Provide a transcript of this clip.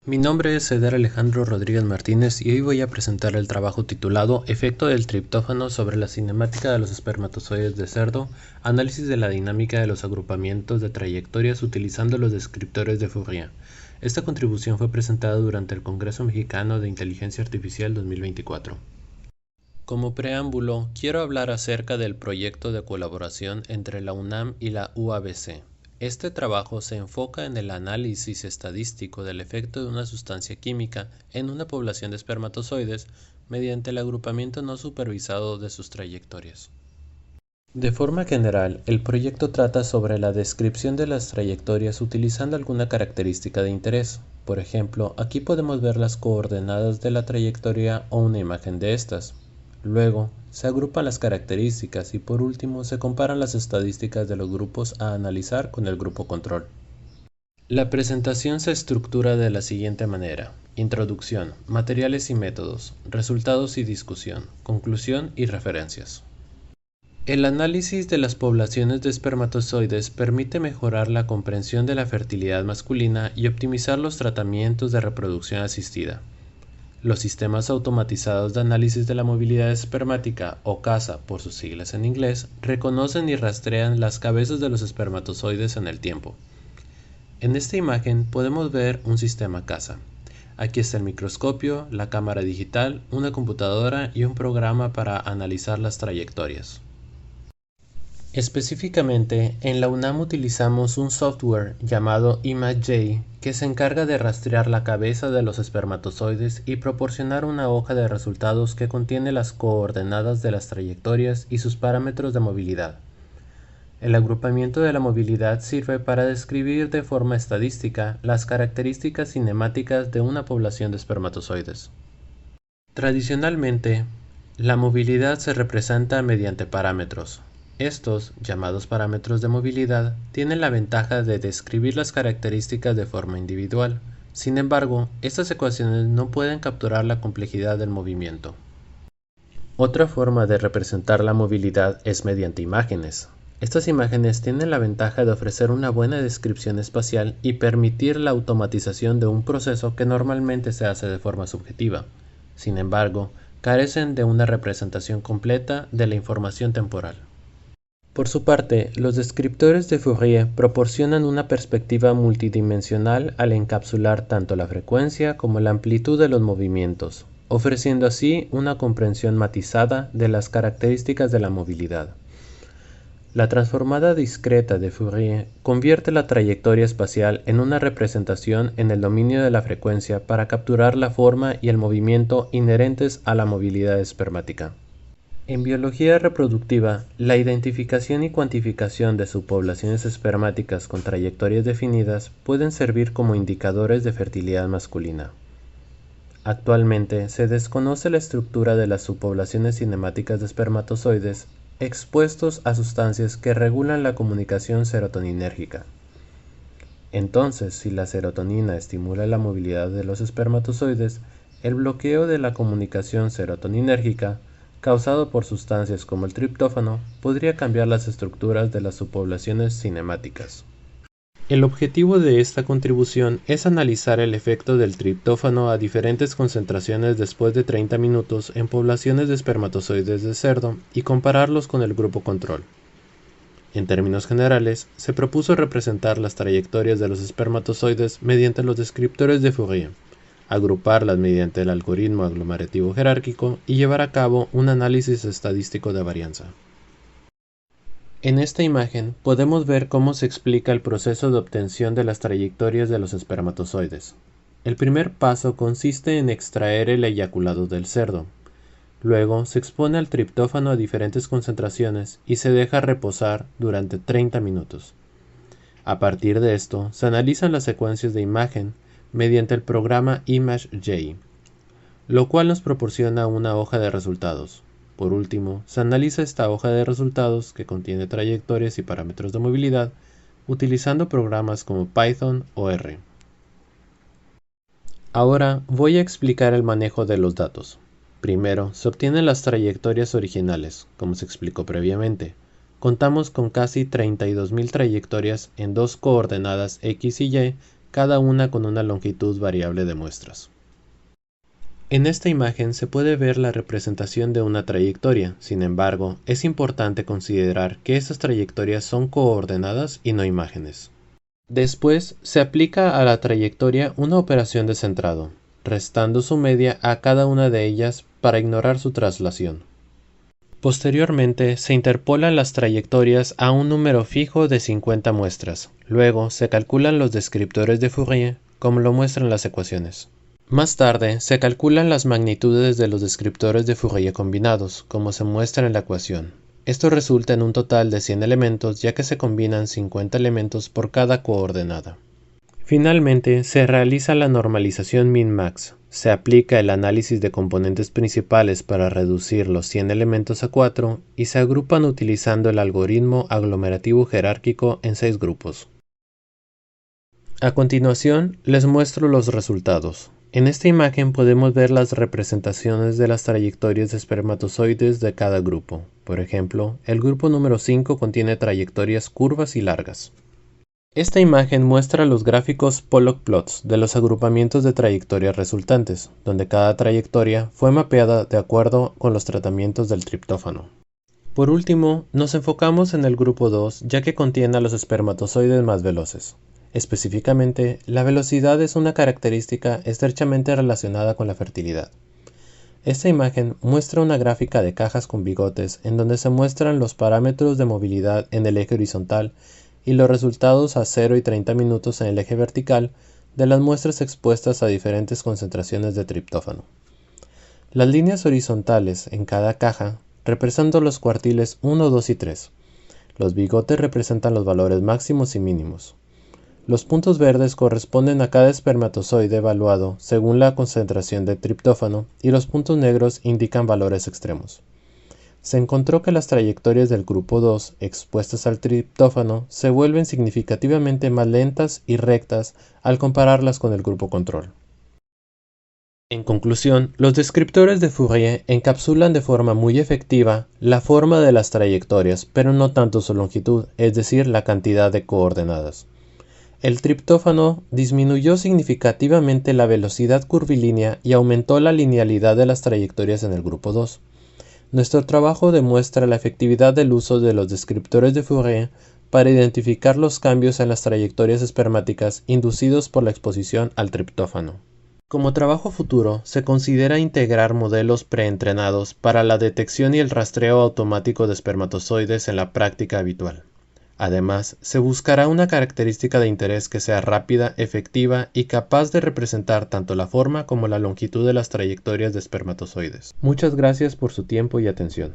Mi nombre es Eder Alejandro Rodríguez Martínez y hoy voy a presentar el trabajo titulado Efecto del triptófano sobre la cinemática de los espermatozoides de cerdo, análisis de la dinámica de los agrupamientos de trayectorias utilizando los descriptores de Fourier. Esta contribución fue presentada durante el Congreso Mexicano de Inteligencia Artificial 2024. Como preámbulo, quiero hablar acerca del proyecto de colaboración entre la UNAM y la UABC. Este trabajo se enfoca en el análisis estadístico del efecto de una sustancia química en una población de espermatozoides mediante el agrupamiento no supervisado de sus trayectorias. De forma general, el proyecto trata sobre la descripción de las trayectorias utilizando alguna característica de interés. Por ejemplo, aquí podemos ver las coordenadas de la trayectoria o una imagen de estas. Luego, se agrupan las características y por último se comparan las estadísticas de los grupos a analizar con el grupo control. La presentación se estructura de la siguiente manera: introducción, materiales y métodos, resultados y discusión, conclusión y referencias. El análisis de las poblaciones de espermatozoides permite mejorar la comprensión de la fertilidad masculina y optimizar los tratamientos de reproducción asistida. Los sistemas automatizados de análisis de la movilidad espermática, o CASA por sus siglas en inglés, reconocen y rastrean las cabezas de los espermatozoides en el tiempo. En esta imagen podemos ver un sistema CASA. Aquí está el microscopio, la cámara digital, una computadora y un programa para analizar las trayectorias. Específicamente, en la UNAM utilizamos un software llamado ImageJ que se encarga de rastrear la cabeza de los espermatozoides y proporcionar una hoja de resultados que contiene las coordenadas de las trayectorias y sus parámetros de movilidad. El agrupamiento de la movilidad sirve para describir de forma estadística las características cinemáticas de una población de espermatozoides. Tradicionalmente, la movilidad se representa mediante parámetros. Estos, llamados parámetros de movilidad, tienen la ventaja de describir las características de forma individual. Sin embargo, estas ecuaciones no pueden capturar la complejidad del movimiento. Otra forma de representar la movilidad es mediante imágenes. Estas imágenes tienen la ventaja de ofrecer una buena descripción espacial y permitir la automatización de un proceso que normalmente se hace de forma subjetiva. Sin embargo, carecen de una representación completa de la información temporal. Por su parte, los descriptores de Fourier proporcionan una perspectiva multidimensional al encapsular tanto la frecuencia como la amplitud de los movimientos, ofreciendo así una comprensión matizada de las características de la movilidad. La transformada discreta de Fourier convierte la trayectoria espacial en una representación en el dominio de la frecuencia para capturar la forma y el movimiento inherentes a la movilidad espermática. En biología reproductiva, la identificación y cuantificación de subpoblaciones espermáticas con trayectorias definidas pueden servir como indicadores de fertilidad masculina. Actualmente se desconoce la estructura de las subpoblaciones cinemáticas de espermatozoides expuestos a sustancias que regulan la comunicación serotoninérgica. Entonces, si la serotonina estimula la movilidad de los espermatozoides, el bloqueo de la comunicación serotoninérgica causado por sustancias como el triptófano, podría cambiar las estructuras de las subpoblaciones cinemáticas. El objetivo de esta contribución es analizar el efecto del triptófano a diferentes concentraciones después de 30 minutos en poblaciones de espermatozoides de cerdo y compararlos con el grupo control. En términos generales, se propuso representar las trayectorias de los espermatozoides mediante los descriptores de Fourier, agruparlas mediante el algoritmo aglomerativo jerárquico y llevar a cabo un análisis estadístico de varianza. En esta imagen podemos ver cómo se explica el proceso de obtención de las trayectorias de los espermatozoides. El primer paso consiste en extraer el eyaculado del cerdo. Luego se expone al triptófano a diferentes concentraciones y se deja reposar durante 30 minutos. A partir de esto, se analizan las secuencias de imagen mediante el programa ImageJ, lo cual nos proporciona una hoja de resultados. Por último, se analiza esta hoja de resultados que contiene trayectorias y parámetros de movilidad utilizando programas como Python o R. Ahora voy a explicar el manejo de los datos. Primero, se obtienen las trayectorias originales, como se explicó previamente. Contamos con casi 32.000 trayectorias en dos coordenadas X y Y cada una con una longitud variable de muestras. En esta imagen se puede ver la representación de una trayectoria, sin embargo, es importante considerar que estas trayectorias son coordenadas y no imágenes. Después, se aplica a la trayectoria una operación de centrado, restando su media a cada una de ellas para ignorar su traslación. Posteriormente, se interpolan las trayectorias a un número fijo de 50 muestras. Luego, se calculan los descriptores de Fourier, como lo muestran las ecuaciones. Más tarde, se calculan las magnitudes de los descriptores de Fourier combinados, como se muestra en la ecuación. Esto resulta en un total de 100 elementos, ya que se combinan 50 elementos por cada coordenada. Finalmente, se realiza la normalización min-max. Se aplica el análisis de componentes principales para reducir los 100 elementos a 4 y se agrupan utilizando el algoritmo aglomerativo jerárquico en 6 grupos. A continuación, les muestro los resultados. En esta imagen podemos ver las representaciones de las trayectorias de espermatozoides de cada grupo. Por ejemplo, el grupo número 5 contiene trayectorias curvas y largas. Esta imagen muestra los gráficos Pollock plots de los agrupamientos de trayectorias resultantes, donde cada trayectoria fue mapeada de acuerdo con los tratamientos del triptófano. Por último, nos enfocamos en el grupo 2, ya que contiene a los espermatozoides más veloces. Específicamente, la velocidad es una característica estrechamente relacionada con la fertilidad. Esta imagen muestra una gráfica de cajas con bigotes en donde se muestran los parámetros de movilidad en el eje horizontal y los resultados a 0 y 30 minutos en el eje vertical de las muestras expuestas a diferentes concentraciones de triptófano. Las líneas horizontales en cada caja representan los cuartiles 1, 2 y 3. Los bigotes representan los valores máximos y mínimos. Los puntos verdes corresponden a cada espermatozoide evaluado según la concentración de triptófano y los puntos negros indican valores extremos. Se encontró que las trayectorias del grupo 2 expuestas al triptófano se vuelven significativamente más lentas y rectas al compararlas con el grupo control. En conclusión, los descriptores de Fourier encapsulan de forma muy efectiva la forma de las trayectorias, pero no tanto su longitud, es decir, la cantidad de coordenadas. El triptófano disminuyó significativamente la velocidad curvilínea y aumentó la linealidad de las trayectorias en el grupo 2. Nuestro trabajo demuestra la efectividad del uso de los descriptores de Fourier para identificar los cambios en las trayectorias espermáticas inducidos por la exposición al triptófano. Como trabajo futuro, se considera integrar modelos preentrenados para la detección y el rastreo automático de espermatozoides en la práctica habitual. Además, se buscará una característica de interés que sea rápida, efectiva y capaz de representar tanto la forma como la longitud de las trayectorias de espermatozoides. Muchas gracias por su tiempo y atención.